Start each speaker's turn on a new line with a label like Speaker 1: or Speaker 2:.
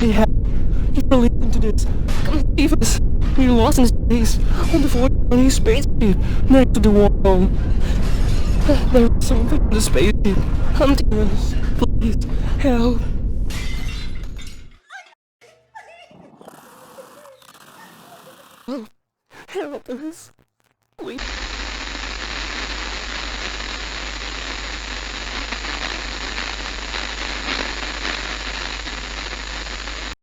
Speaker 1: We have to listen to this. Come save us. We're lost in space on the 420 spaceship next to the wall. There's something in the spaceship hunting us. Please, help. Help us. Please.